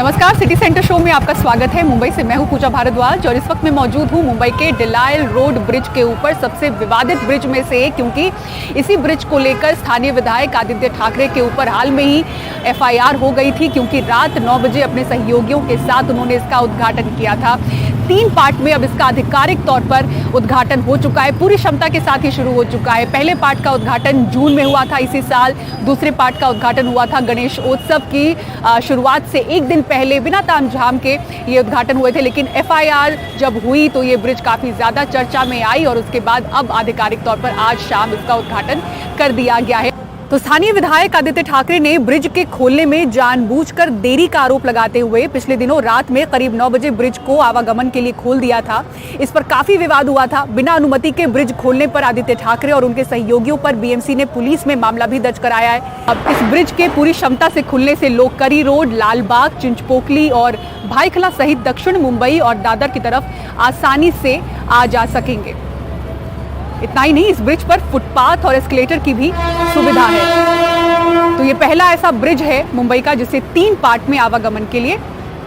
नमस्कार, city centre show में आपका स्वागत है। मुंबई से मैं हूं पूजा भारद्वाज और इस वक्त मैं मौजूद हूं मुंबई के डिलायल रोड ब्रिज के ऊपर, सबसे विवादित ब्रिज में से एक, क्योंकि इसी ब्रिज को लेकर स्थानीय विधायक आदित्य ठाकरे के ऊपर हाल में ही एफआईआर हो गई थी, क्योंकि रात 9 बजे अपने सहयोगियों के साथ उन्होंने इसका उद्घाटन किया था। 3 पार्ट में अब इसका आधिकारिक तौर पर उद्घाटन हो चुका है, पूरी क्षमता के साथ ही शुरू हो चुका है। पहले पार्ट का उद्घाटन जून में हुआ था इसी साल, दूसरे पार्ट का उद्घाटन हुआ था गणेश उत्सव की शुरुआत से एक दिन पहले, बिना तामझाम के ये उद्घाटन हुए थे। लेकिन एफआईआर जब हुई तो ये ब्रिज काफी ज्यादा चर्चा में आई और उसके बाद अब आधिकारिक तौर पर आज शाम इसका उद्घाटन कर दिया गया है। तो स्थानीय विधायक आदित्य ठाकरे ने ब्रिज के खोलने में जानबूझकर देरी का आरोप लगाते हुए पिछले दिनों रात में करीब 9 बजे ब्रिज को आवागमन के लिए खोल दिया था। इस पर काफी विवाद हुआ था। बिना अनुमति के ब्रिज खोलने पर आदित्य ठाकरे और उनके सहयोगियों पर बीएमसी ने पुलिस में मामला भी दर्ज कराया है। अब इस ब्रिज के पूरी क्षमता से खुलने से लोग करी रोड, लालबाग, चिंचपोकली और भाईखला सहित दक्षिण मुंबई और दादर की तरफ आसानी से आ जा सकेंगे। इतना ही नहीं, इस ब्रिज पर फुटपाथ और एस्केलेटर की भी सुविधा है। तो ये पहला ऐसा ब्रिज है मुंबई का जिसे 3 पार्ट में आवागमन के लिए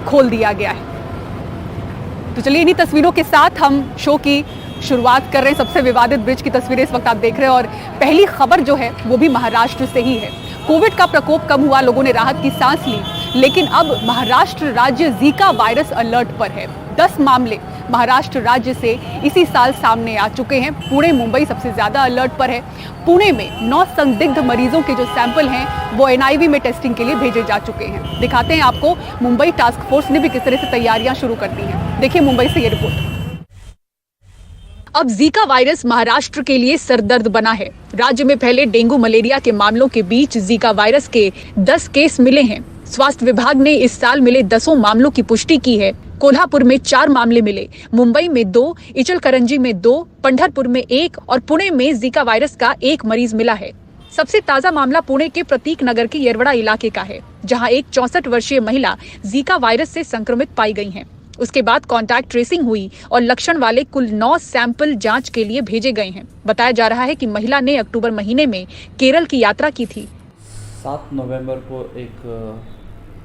खोल दिया गया है। तो चलिए इन्हीं तस्वीरों के साथ हम शो की शुरुआत कर रहे हैं। सबसे विवादित ब्रिज की तस्वीरें इस वक्त आप देख रहे हैं और पहली खबर जो है वो भी महाराष्ट्र से ही है। कोविड का प्रकोप कम हुआ, लोगों ने राहत की सांस ली, लेकिन अब महाराष्ट्र राज्य जीका वायरस अलर्ट पर है। 10 मामले महाराष्ट्र राज्य से इसी साल सामने आ चुके हैं। पुणे, मुंबई सबसे ज्यादा अलर्ट पर है। पुणे में 9 संदिग्ध मरीजों के जो सैंपल हैं वो एनआईवी में टेस्टिंग के लिए भेजे जा चुके हैं। दिखाते हैं आपको मुंबई टास्क फोर्स ने भी किस तरह से तैयारियां शुरू कर दी हैं। देखिए मुंबई से ये रिपोर्ट। अब जीका वायरस महाराष्ट्र के लिए सरदर्द बना है। राज्य में फैले डेंगू मलेरिया के मामलों के बीच जीका वायरस के 10 केस मिले हैं। स्वास्थ्य विभाग ने इस साल मिले 10 मामलों की पुष्टि की है। कोल्हापुर में 4 मामले मिले, मुंबई में 2, इचलकरंजी में 2, पंढरपुर में 1 और पुणे में जीका वायरस का 1 मरीज मिला है। सबसे ताजा मामला पुणे के प्रतीक नगर के येरवड़ा इलाके का है, जहां एक 64 वर्षीय महिला जीका वायरस से संक्रमित पाई गई हैं। उसके बाद कांटेक्ट ट्रेसिंग हुई और लक्षण वाले कुल 9 सैंपल जांच के लिए भेजे गए हैं। बताया जा रहा है कि महिला ने अक्टूबर महीने में केरल की यात्रा की थी। 7 नवंबर को एक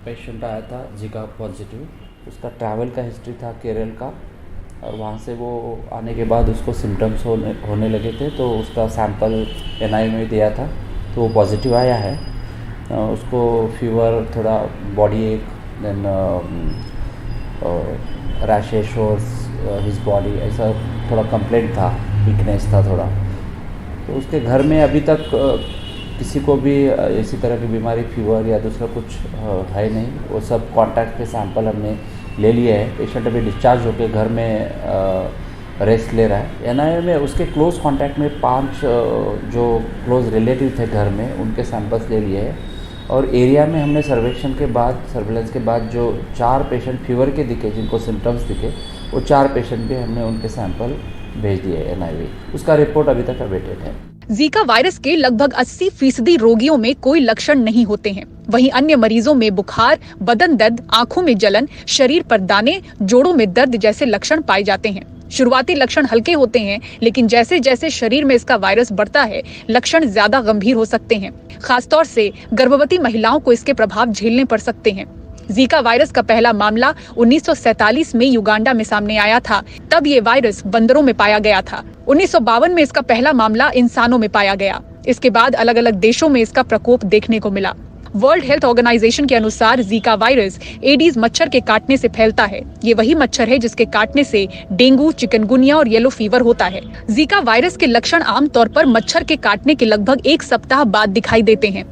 पेशेंट आया था जीका पॉजिटिव। उसका ट्रैवल का हिस्ट्री था केरल का और वहाँ से वो आने के बाद उसको सिम्टम्स होने लगे थे, तो उसका सैंपल एनआई में दिया था तो वो पॉजिटिव आया है। उसको फीवर, थोड़ा बॉडी एक, देन रैशेस और हिज बॉडी, ऐसा थोड़ा कंप्लेंट था, वीकनेस था थोड़ा। तो उसके घर में अभी तक किसी को भी इसी तरह की बीमारी, फीवर या दूसरा कुछ है नहीं। वो सब कॉन्टैक्ट के सैंपल हमने ले लिए हैं। पेशेंट अभी डिस्चार्ज होकर घर में रेस्ट ले रहा है। एनआईवी में उसके क्लोज कॉन्टैक्ट में 5 जो क्लोज रिलेटिव थे घर में, उनके सैंपल्स ले लिए हैं। और एरिया में हमने सर्वेलेंस के बाद जो 4 पेशेंट फीवर के दिखे, जिनको सिम्टम्स दिखे, वो 4 पेशेंट भी हमने उनके सैंपल भेज दिए एनआईवी। उसका रिपोर्ट अभी तक अवेटेड है। जीका वायरस के लगभग 80% रोगियों में कोई लक्षण नहीं होते हैं। वहीं अन्य मरीजों में बुखार, बदन दर्द, आंखों में जलन, शरीर पर दाने, जोड़ों में दर्द जैसे लक्षण पाए जाते हैं। शुरुआती लक्षण हल्के होते हैं, लेकिन जैसे जैसे शरीर में इसका वायरस बढ़ता है, लक्षण ज्यादा गंभीर हो सकते हैं। खासतौर से गर्भवती महिलाओं को इसके प्रभाव झेलने पड़ सकते हैं। जीका वायरस का पहला मामला 1947 में युगांडा में सामने आया था। तब ये वायरस बंदरों में पाया गया था। 1952 में इसका पहला मामला इंसानों में पाया गया। इसके बाद अलग अलग देशों में इसका प्रकोप देखने को मिला। वर्ल्ड हेल्थ ऑर्गेनाइजेशन के अनुसार जीका वायरस एडीज मच्छर के काटने से फैलता है। ये वही मच्छर है जिसके काटने से डेंगू, चिकनगुनिया और येलो फीवर होता है। जीका वायरस के लक्षण आमतौर पर मच्छर के काटने के लगभग 1 सप्ताह बाद दिखाई देते हैं।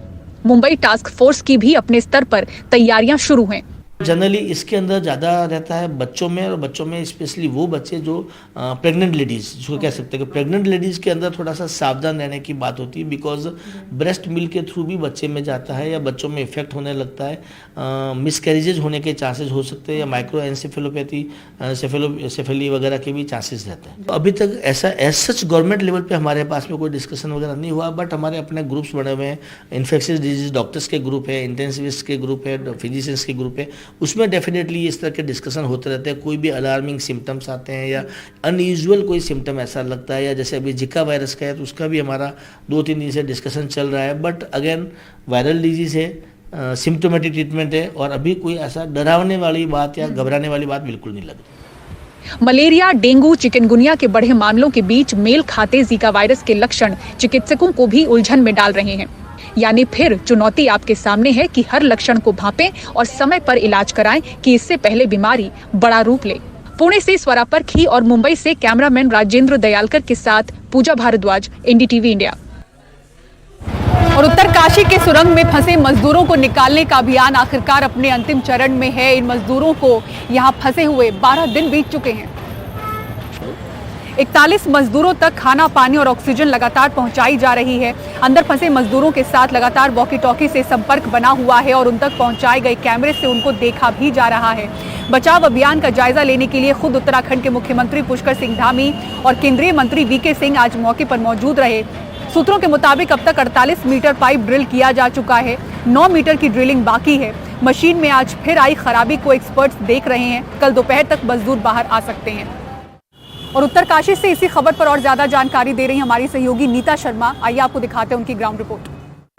मुंबई टास्क फोर्स की भी अपने स्तर पर तैयारियां शुरू हैं। जनरली इसके अंदर ज़्यादा रहता है बच्चों में, और बच्चों में स्पेशली वो बच्चे जो प्रेग्नेंट लेडीज़, जिसको कह सकते हैं कि प्रेग्नेंट लेडीज़ के अंदर थोड़ा सा सावधान रहने की बात होती है, बिकॉज ब्रेस्ट मिल्क के थ्रू भी बच्चे में जाता है या बच्चों में इफेक्ट होने लगता है। मिसकैरेजेज होने के चांसेस हो सकते हैं या माइक्रो एनसेफेलोपैथी, सेफेली वगैरह के भी चांसेस रहते हैं। तो अभी तक ऐसा एज सच गवर्नमेंट लेवल पे हमारे पास में कोई डिस्कशन वगैरह नहीं हुआ, बट हमारे अपने ग्रुप्स बने हुए हैं। इन्फेक्शियस डिजीज डॉक्टर्स के ग्रुप है, इंटेंसिविस्ट के ग्रुप है, फिजिशियंस के ग्रुप है। उसमें डेफिनेटली इस तरह के डिस्कशन होते रहते हैं। कोई भी अलार्मिंग सिम्टम्स आते हैं या अनयूजुअल कोई सिम्टम ऐसा लगता है, या जैसे अभी जिका वायरस का है तो उसका भी हमारा 2-3 दिन से डिस्कशन चल रहा है। बट अगेन वायरल डिजीज़ है, सिम्टोमेटिक ट्रीटमेंट है और अभी कोई ऐसा डरावने वाली बात या घबराने वाली बात बिल्कुल नहीं लग रही। मलेरिया, डेंगू, चिकनगुनिया के बढ़े मामलों के बीच मेल खाते जीका वायरस के लक्षण चिकित्सकों को भी उलझन में डाल रहे हैं। यानी फिर चुनौती आपके सामने है कि हर लक्षण को भांपें और समय पर इलाज कराएं कि इससे पहले बीमारी बड़ा रूप ले। पुणे से स्वरा परखी और मुंबई से कैमरामैन राजेंद्र दयालकर के साथ पूजा भारद्वाज, एनडीटीवी इंडिया। और उत्तरकाशी के सुरंग में फंसे मजदूरों को निकालने का अभियान आखिरकार अपने अंतिम चरण में है। इन मजदूरों को यहां फंसे हुए 12 दिन बीत चुके हैं। 41 मजदूरों तक खाना, पानी और ऑक्सीजन लगातार पहुंचाई जा रही है। अंदर फंसे मजदूरों के साथ लगातार वॉकी टॉकी से संपर्क बना हुआ है और उन तक पहुंचाए गए कैमरे से उनको देखा भी जा रहा है। बचाव अभियान का जायजा लेने के लिए खुद उत्तराखंड के मुख्यमंत्री पुष्कर सिंह धामी और केंद्रीय मंत्री वीके सिंह आज मौके पर मौजूद रहे। सूत्रों के मुताबिक अब तक 48 मीटर पाइप ड्रिल किया जा चुका है। 9 मीटर की ड्रिलिंग बाकी है। मशीन में आज फिर आई खराबी को एक्सपर्ट्स देख रहे हैं। कल दोपहर तक मजदूर बाहर आ सकते हैं। और उत्तरकाशी से इसी खबर पर और ज्यादा जानकारी दे रही हमारी सहयोगी नीता शर्मा। आइए आपको दिखाते हैं उनकी ग्राउंड रिपोर्ट।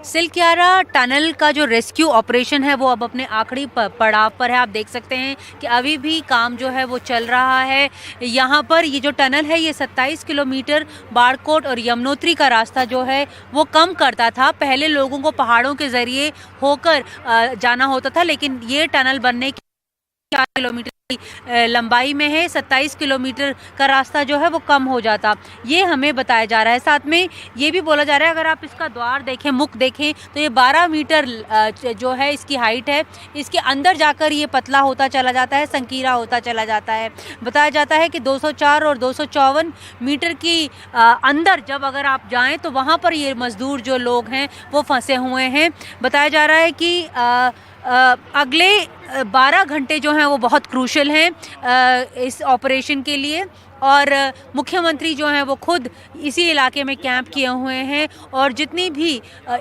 सिलक्यारा टनल का जो रेस्क्यू ऑपरेशन है वो अब अपने आखिरी पड़ाव पर है। आप देख सकते हैं कि अभी भी काम जो है वो चल रहा है। यहाँ पर ये जो टनल है ये 27 किलोमीटर बाड़कोट और यमुनोत्री का रास्ता जो है वो कम करता था। पहले लोगों को पहाड़ों के ज़रिए होकर जाना होता था, लेकिन ये टनल बनने की 4 किलोमीटर लंबाई में है। 27 किलोमीटर का रास्ता जो है वो कम हो जाता, ये हमें बताया जा रहा है। साथ में ये भी बोला जा रहा है, अगर आप इसका द्वार देखें, मुख देखें, तो ये 12 मीटर जो है इसकी हाइट है। इसके अंदर जाकर ये पतला होता चला जाता है, संकीरा होता चला जाता है। बताया जाता है कि 204 और 254 मीटर की अंदर जब अगर आप जाएं तो वहाँ पर ये मज़दूर जो लोग हैं वो फंसे हुए हैं। बताया जा रहा है कि अगले 12 घंटे जो हैं वो बहुत क्रूशल हैं इस ऑपरेशन के लिए। और मुख्यमंत्री जो हैं वो खुद इसी इलाके में कैंप किए हुए हैं और जितनी भी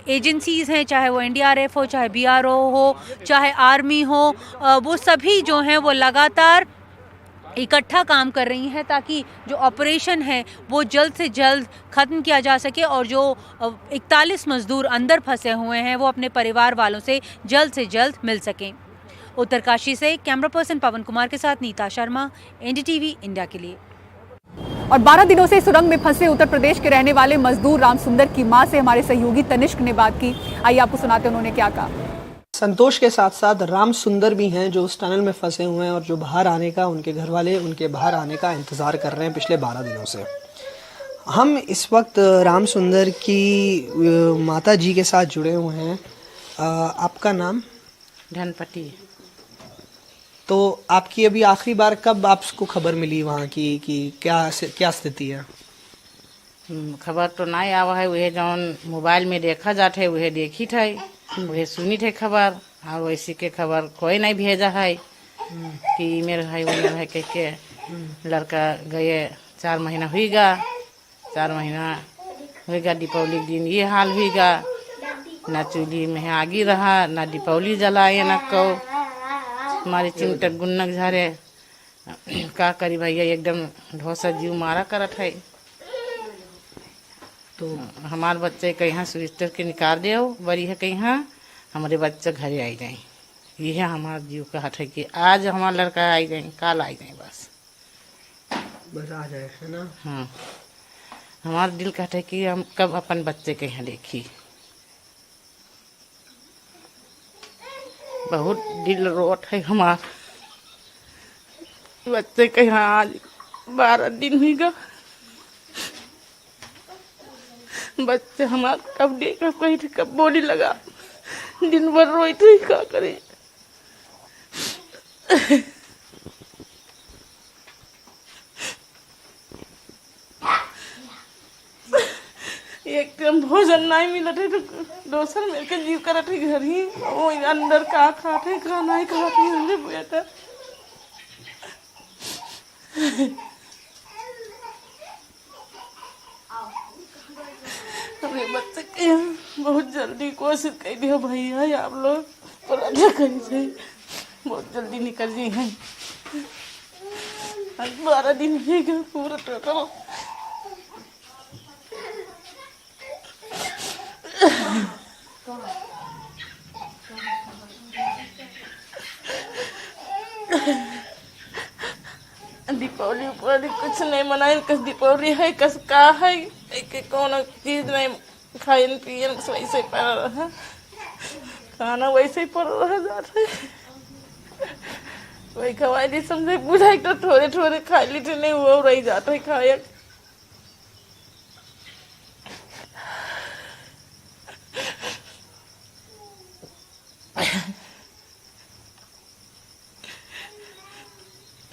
एजेंसीज़ हैं, चाहे वो एनडीआरएफ हो, चाहे बीआरओ हो, चाहे आर्मी हो, वो सभी जो हैं वो लगातार इकट्ठा काम कर रही हैं ताकि जो ऑपरेशन है वो जल्द से जल्द ख़त्म किया जा सके और जो 41 मज़दूर अंदर फंसे हुए हैं वो अपने परिवार वालों से जल्द मिल सकें। उत्तरकाशी से कैमरा पर्सन पवन कुमार के साथ नीता शर्मा, एनडीटीवी इंडिया के लिए। और 12 दिनों से सुरंग में फंसे उत्तर प्रदेश के रहने वाले मजदूर राम सुंदर की मां से हमारे सहयोगी तनिष्क ने बात की। आइए आपको सुनाते हैं उन्होंने क्या कहा। संतोष के साथ साथ राम सुंदर भी हैं जो उस टनल में फंसे हुए हैं और जो बाहर आने का, उनके घर वाले उनके बाहर आने का इंतज़ार कर रहे हैं पिछले 12 दिनों से। हम इस वक्त राम सुंदर की माता जी के साथ जुड़े हुए हैं। आपका नाम? धनपति। तो आपकी अभी आखिरी बार कब आपको खबर मिली वहाँ की कि क्या स्थिति है? खबर तो नहीं आवा है, वह जौन मोबाइल में देखा जाते है वह देखी थे, वह सुनी थे खबर, और वैसी के खबर कोई नहीं भेजा है कि मेरे भाई वो है कह के। लड़का गए 4 महीना हुईगा, 4 महीना हुईगा, दीपावली के दिन ये हाल हुईगा, ना चूल्ही में आगी रहा, ना दीपावली जलाए, ना को हमारे चिंता गुन्नक झारे। का करी भैया, एकदम ढोसा जीव मारा करत है। तो हमारे बच्चे कहीं सुविस्तर के निकाल दे बड़ी है, कहीं हमारे बच्चे घरे आई जाए। यह हमारा जीव का हट है कि आज हमारा लड़का आई जाए, कल आई जाए, बस आ जाए, है ना? हाँ, हमारा दिल कहता है कि हम कब अपन बच्चे के यहाँ देखी। बहुत दिल रोट है हमारा बच्चे के यहाँ। आज 12 दिन हुई गा, बच्चे हमारा कब देखा, कहीं थे कब बोली लगा, दिन भर रोई थी, क्या करे। एकदम भोजन नहीं मिला थे तो दोसर मिलकर जीव कर थे घर ही, वो अंदर का खाते का नहीं खाते हमने बेटा। हमें बच्चे के बहुत जल्दी कोशिश कर दिया भैया, आप लोग पूरा करी से बहुत जल्दी निकल जी हैं। 12 दिन ही गए पूरा टोटल। दीपावली उपावली कुछ नहीं मनाए, कस दीपावली है कस का है, एक कौन चीज नहीं खाइन पियन वैसे पड़ रहा, खाना वैसे ही पड़ रहा जाता है, वही खवाई ली समझे बुझाई तो थोड़े थोड़े खा ली थे, नहीं वो रही जाता है खाया।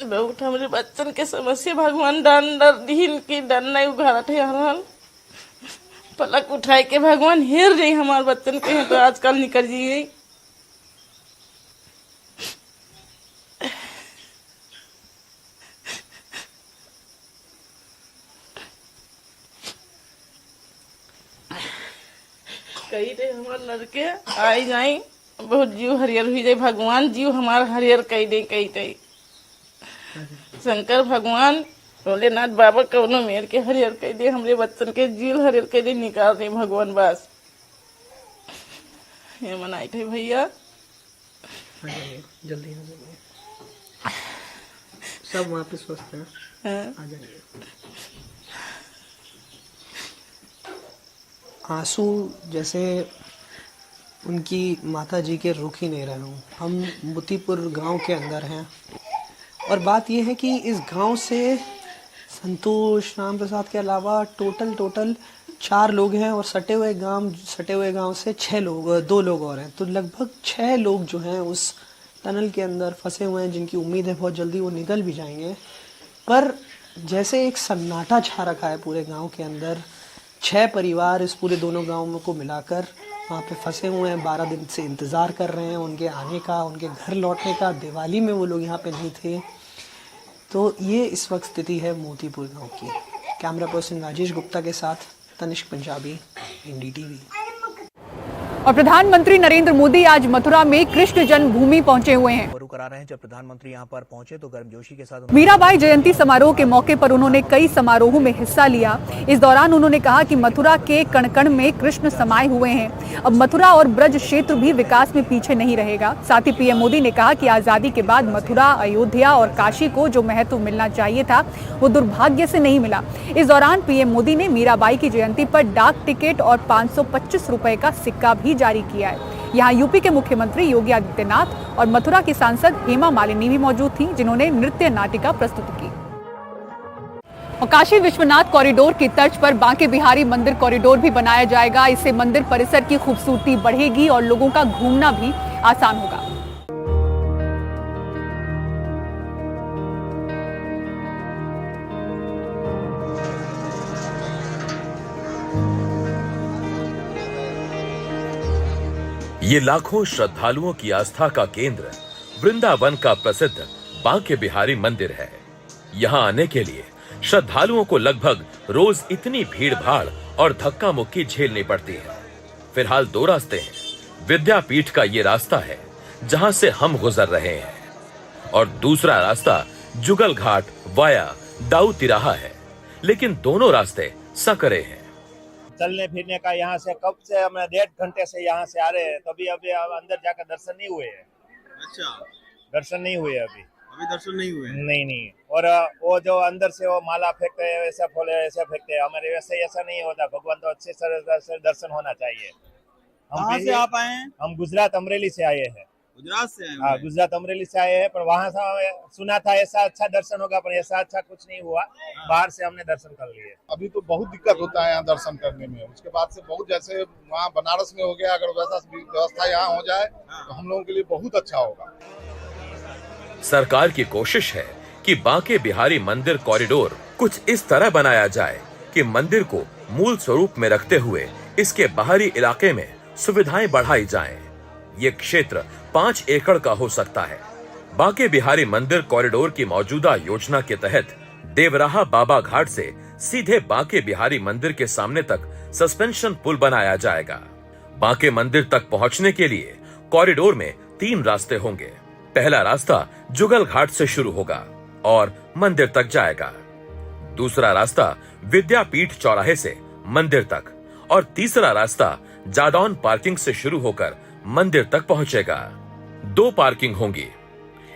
बहुत हमारे बच्चन के समस्या भगवान दान दर दीन की डर नहीं उघारा थे हर पलक उठाए के भगवान हेर रही हमारे बच्चन के हैं तो आजकल निकल जी गई। कही थे हमारे लड़के आई जाई बहुत जीव हरियर हुई जाए, भगवान जीव हमारा हरियर कही दे कही थे शंकर भगवान भोलेनाथ बाबा कौनो मेर के हरियर कह दे, हमरे बच्चन के जील हरियर कह दे निकाल दे भगवान बस ये मनाई थे भैया। जल्दी आ जाइए, सब वहाँ पे स्वस्थ हैं, आ जाइए। आंसू जैसे उनकी माता जी के रुक ही नहीं रहे हूँ। हम मोतीपुर गांव के अंदर हैं और बात यह है कि इस गांव से संतोष राम प्रसाद के अलावा टोटल 4 लोग हैं और सटे हुए गांव से 2 लोग और हैं, तो लगभग 6 लोग जो हैं उस टनल के अंदर फंसे हुए हैं, जिनकी उम्मीद है बहुत जल्दी वो निकल भी जाएंगे। पर जैसे एक सन्नाटा छा रखा है पूरे गांव के अंदर। 6 परिवार इस पूरे दोनों गाँव को मिलाकर वहाँ पे फंसे हुए हैं, 12 दिन से इंतज़ार कर रहे हैं उनके आने का, उनके घर लौटने का। दिवाली में वो लोग यहाँ पे नहीं थे। तो ये इस वक्त स्थिति है मोतीपुर गांव की। कैमरा पर्सन राजेश गुप्ता के साथ तनिष्क पंजाबी, NDTV। और प्रधानमंत्री नरेंद्र मोदी आज मथुरा में कृष्ण जन्मभूमि पहुंचे हुए हैं। करा रहे हैं। जब प्रधानमंत्री यहां पर पहुंचे तो गर्मजोशी के साथ मीराबाई जयंती समारोह के मौके पर उन्होंने कई समारोहों में हिस्सा लिया। इस दौरान उन्होंने कहा कि मथुरा के कण कण में कृष्ण समाये हुए हैं। अब मथुरा और ब्रज क्षेत्र भी विकास में पीछे नहीं रहेगा। साथ ही पीएम मोदी ने कहा कि आजादी के बाद मथुरा, अयोध्या और काशी को जो महत्व मिलना चाहिए था वो दुर्भाग्य से नहीं मिला। इस दौरान पीएम मोदी ने मीराबाई की जयंती पर डाक टिकट और 525 रुपए का सिक्का भी जारी किया है। यहाँ यूपी के मुख्यमंत्री योगी आदित्यनाथ और मथुरा की सांसद हेमा मालिनी भी मौजूद थीं, जिन्होंने नृत्य नाटिका प्रस्तुत की। और काशी विश्वनाथ कॉरिडोर की तर्ज पर बांके बिहारी मंदिर कॉरिडोर भी बनाया जाएगा। इससे मंदिर परिसर की खूबसूरती बढ़ेगी और लोगों का घूमना भी आसान होगा। ये लाखों श्रद्धालुओं की आस्था का केंद्र वृंदावन का प्रसिद्ध बांके बिहारी मंदिर है। यहाँ आने के लिए श्रद्धालुओं को लगभग रोज इतनी भीड़ भाड़ और धक्का मुक्की झेलनी पड़ती है। फिलहाल 2 रास्ते हैं। विद्यापीठ का ये रास्ता है जहाँ से हम गुजर रहे हैं, और दूसरा रास्ता जुगल घाट वाया दाऊ तिराहा है। लेकिन दोनों रास्ते सकरे हैं। चलने फिरने का यहाँ से कब से हम 1.5 घंटे से यहाँ से आ रहे हैं, तो अभी अंदर जाकर दर्शन नहीं हुए हैं। अच्छा, दर्शन नहीं हुए अभी दर्शन नहीं हुए? नहीं। और वो जो अंदर से वो माला फेंकते हैं, वैसा फूल ऐसा फेंकते हैं, हमारे वैसे ऐसा नहीं होता। भगवान तो अच्छे से दर्शन होना चाहिए। कहाँ से आप आए हैं? हम गुजरात अमरेली से आए हैं। गुजरात से आए? हाँ, गुजरात अमरेली से आए हैं। पर वहाँ से सुना था ऐसा अच्छा दर्शन होगा, पर ऐसा अच्छा कुछ नहीं हुआ। बाहर से हमने दर्शन कर लिए। अभी तो बहुत दिक्कत होता है यहाँ दर्शन करने में। उसके बाद से बहुत, जैसे वहाँ बनारस में हो गया, अगर वैसा व्यवस्था यहाँ हो जाए तो हम लोगों के लिए बहुत अच्छा होगा। सरकार की कोशिश है कि बांके बिहारी मंदिर कॉरिडोर कुछ इस तरह बनाया जाए कि मंदिर को मूल स्वरूप में रखते हुए इसके बाहरी इलाके में सुविधाएं बढ़ाई जाएं। ये क्षेत्र 5 एकड़ का हो सकता है। बांके बिहारी मंदिर कॉरिडोर की मौजूदा योजना के तहत देवराहा बाबा घाट से सीधे बांके बिहारी मंदिर के सामने तक सस्पेंशन पुल बनाया जाएगा। बांके मंदिर तक पहुंचने के लिए कॉरिडोर में 3 रास्ते होंगे। पहला रास्ता जुगल घाट से शुरू होगा और मंदिर तक जाएगा। दूसरा रास्ता विद्यापीठ चौराहे से मंदिर तक, और तीसरा रास्ता जादौन पार्किंग से शुरू होकर मंदिर तक पहुंचेगा। 2 पार्किंग होंगी,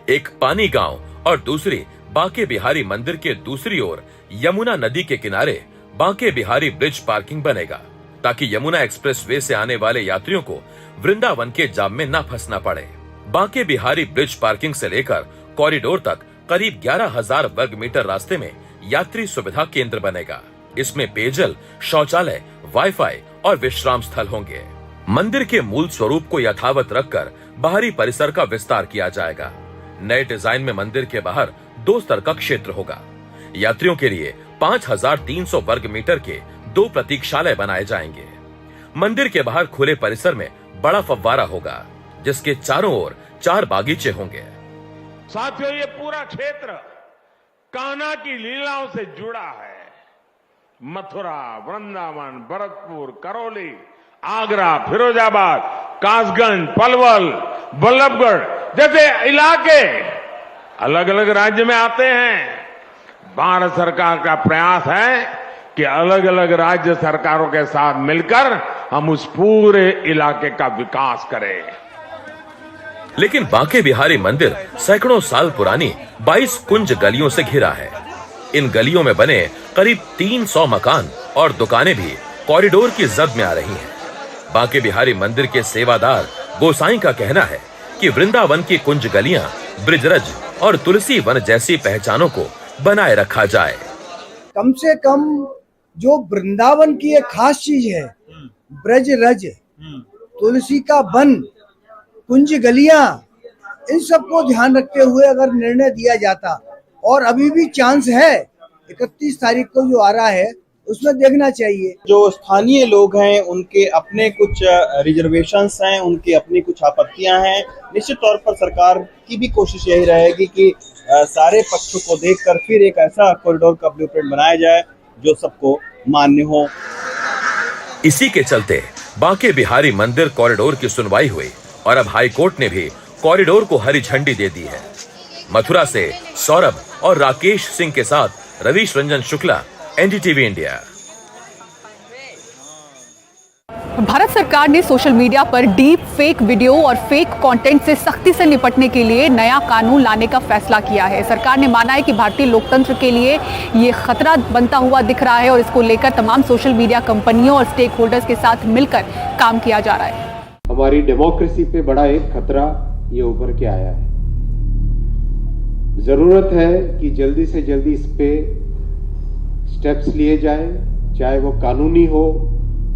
एक पानी गांव और दूसरी बांके बिहारी मंदिर के दूसरी ओर यमुना नदी के किनारे बांके बिहारी ब्रिज पार्किंग बनेगा, ताकि यमुना एक्सप्रेसवे से आने वाले यात्रियों को वृंदावन के जाम में न फंसना पड़े। बांके बिहारी ब्रिज पार्किंग से लेकर कॉरिडोर तक करीब 11,000 वर्ग मीटर रास्ते में यात्री सुविधा केंद्र बनेगा। इसमें पेयजल, शौचालय, वाईफाई और विश्राम स्थल होंगे। मंदिर के मूल स्वरूप को यथावत रखकर बाहरी परिसर का विस्तार किया जाएगा। नए डिजाइन में मंदिर के बाहर 2 स्तर का क्षेत्र होगा। यात्रियों के लिए 5,300 वर्ग मीटर के 2 प्रतीक्षालय बनाए जाएंगे। मंदिर के बाहर खुले परिसर में बड़ा फव्वारा होगा, जिसके चारों ओर 4 बागीचे होंगे। साथियों, ये पूरा क्षेत्र कान्हा की लीलाओं से जुड़ा है। मथुरा, वृंदावन, भरतपुर, करौली, आगरा, फिरोजाबाद, कासगंज, पलवल, बल्लभगढ़ जैसे इलाके अलग अलग राज्य में आते हैं। भारत सरकार का प्रयास है कि अलग अलग राज्य सरकारों के साथ मिलकर हम उस पूरे इलाके का विकास करें। लेकिन बांके बिहारी मंदिर सैकड़ों साल पुरानी 22 कुंज गलियों से घिरा है। इन गलियों में बने करीब 300 मकान और दुकानें भी कॉरिडोर की जद में आ रही हैं। बांके बिहारी मंदिर के सेवादार गोसाई का कहना है कि वृंदावन की कुंज गलियां, ब्रिजरज और तुलसी वन जैसी पहचानों को बनाए रखा जाए। कम से कम जो वृंदावन की एक खास चीज है, ब्रज रज, तुलसी का वन, कुंज गलियां, इन सबको ध्यान रखते हुए अगर निर्णय दिया जाता, और अभी भी चांस है 31 तारीख को जो आ रहा है उसमें देखना चाहिए। जो स्थानीय लोग हैं उनके अपने कुछ रिजर्वेशंस हैं, उनकी अपनी कुछ आपत्तियां हैं। निश्चित तौर पर सरकार की भी कोशिश यही रहेगी कि सारे पक्षों को देखकर फिर एक ऐसा कॉरिडोर का ब्लूप्रिंट बनाया जाए जो सबको मान्य हो। इसी के चलते बांके बिहारी मंदिर कॉरिडोर की सुनवाई हुई और अब हाई कोर्ट ने भी कॉरिडोर को हरी झंडी दे दी है। मथुरा से सौरभ और राकेश सिंह के साथ रवीश रंजन शुक्ला, एनडीटीवी इंडिया। भारत सरकार ने सोशल मीडिया पर डीप फेक वीडियो और फेक कंटेंट से सख्ती से निपटने के लिए नया कानून लाने का फैसला किया है। सरकार ने माना है कि भारतीय लोकतंत्र के लिए ये खतरा बनता हुआ दिख रहा है और इसको लेकर तमाम सोशल मीडिया कंपनियों और स्टेक होल्डर्स के साथ मिलकर काम किया जा रहा है। हमारी डेमोक्रेसी पे बड़ा एक खतरा ये उभर के आया है। जरूरत है कि जल्दी से जल्दी इस पे स्टेप्स लिए जाएं, चाहे वो कानूनी हो,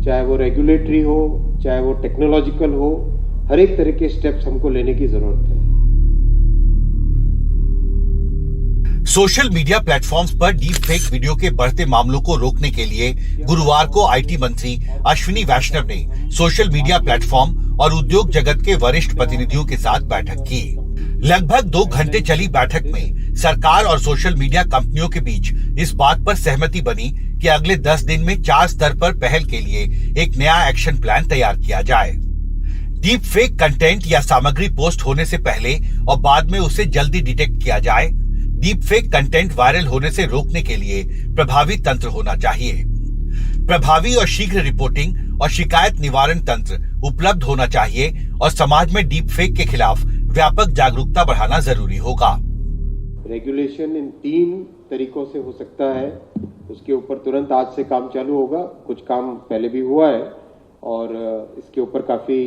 चाहे वो रेगुलेटरी हो, चाहे वो टेक्नोलॉजिकल हो, हर एक तरह के स्टेप्स हमको लेने की जरूरत है। सोशल मीडिया प्लेटफॉर्म्स पर डीप फेक वीडियो के बढ़ते मामलों को रोकने के लिए गुरुवार को आईटी मंत्री अश्विनी वैष्णव ने सोशल मीडिया प्लेटफॉर्म और उद्योग जगत के वरिष्ठ प्रतिनिधियों के साथ बैठक की। लगभग 2 घंटे चली बैठक में सरकार और सोशल मीडिया कंपनियों के बीच इस बात पर सहमति बनी कि अगले 10 दिन में 4 स्तर पर पहल के लिए एक नया एक्शन प्लान तैयार किया जाए। डीप फेक कंटेंट या सामग्री पोस्ट होने से पहले और बाद में उसे जल्दी डिटेक्ट किया जाए। डीप फेक कंटेंट वायरल होने से रोकने के लिए प्रभावी तंत्र होना चाहिए। प्रभावी और शीघ्र रिपोर्टिंग और शिकायत निवारण तंत्र उपलब्ध होना चाहिए और समाज में डीप फेक के खिलाफ व्यापक जागरूकता बढ़ाना जरूरी होगा। रेगुलेशन इन 3 तरीकों से हो सकता है। उसके ऊपर तुरंत आज से काम चालू होगा। कुछ काम पहले भी हुआ है और इसके ऊपर काफी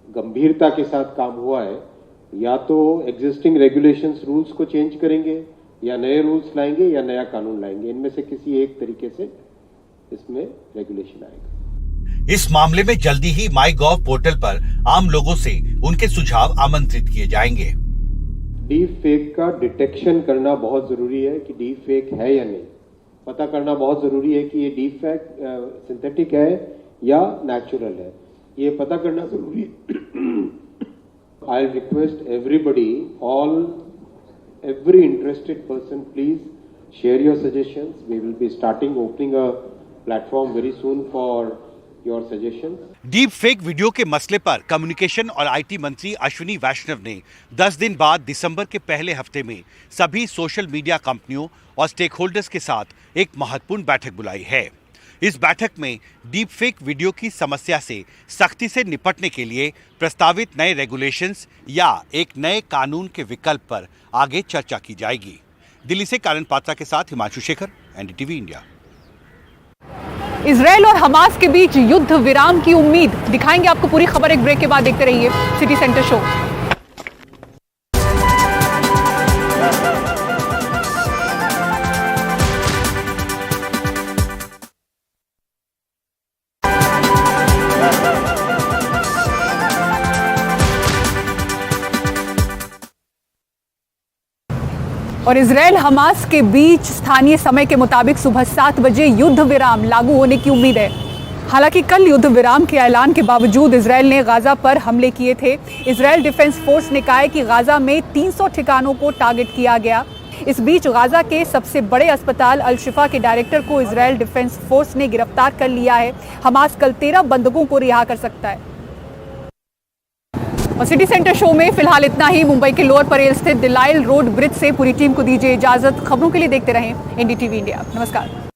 गंभीरता के साथ काम हुआ है। या तो एग्जिस्टिंग रेगुलेशंस रूल्स को चेंज करेंगे या नए रूल्स लाएंगे या नया कानून लाएंगे। इनमें से किसी एक तरीके से इसमें रेगुलेशन आएगा। इस मामले में जल्दी ही माईगॉव पोर्टल पर आम लोगों से उनके सुझाव आमंत्रित किए जाएंगे। डीप फेक का डिटेक्शन करना बहुत जरूरी है कि डीप फेक है या नहीं। पता करना बहुत जरूरी है कि ये डीप फेक सिंथेटिक है या नेचुरल है। ये पता करना जरूरी है। I request everybody, every interested person, please share your suggestions. We will be opening a platform very soon for your suggestions. Deep fake video के मसले पर कम्युनिकेशन और आईटी मंत्री अश्विनी वैष्णव ने 10 दिन बाद दिसंबर के पहले हफ्ते में सभी सोशल मीडिया कंपनियों और स्टेक होल्डर्स के साथ एक महत्वपूर्ण बैठक बुलाई है। इस बैठक में डीप फेक वीडियो की समस्या से सख्ती से निपटने के लिए प्रस्तावित नए रेगुलेशंस या एक नए कानून के विकल्प पर आगे चर्चा की जाएगी। दिल्ली से कारण पात्रा के साथ Himanshu Shekhar, NDTV India. Israel और हमास के बीच युद्ध विराम की उम्मीद, दिखाएंगे आपको पूरी खबर एक ब्रेक के बाद। देखते रहिए सिटी सेंटर शो। और इजराइल हमास के बीच स्थानीय समय के मुताबिक सुबह 7 बजे युद्ध विराम लागू होने की उम्मीद है। हालांकि कल युद्ध विराम के ऐलान के बावजूद इजराइल ने गाजा पर हमले किए थे। इजराइल डिफेंस फोर्स ने कहा है कि गाजा में 300 ठिकानों को टारगेट किया गया। इस बीच गाजा के सबसे बड़े अस्पताल अल शिफा के डायरेक्टर को इजराइल डिफेंस फोर्स ने गिरफ्तार कर लिया है। हमास कल 13 बंधकों को रिहा कर सकता है। और सिटी सेंटर शो में फिलहाल इतना ही। मुंबई के लोअर परेल स्थित दिलाइल रोड ब्रिज से पूरी टीम को दीजिए इजाजत। खबरों के लिए देखते रहें एनडीटीवी इंडिया। नमस्कार।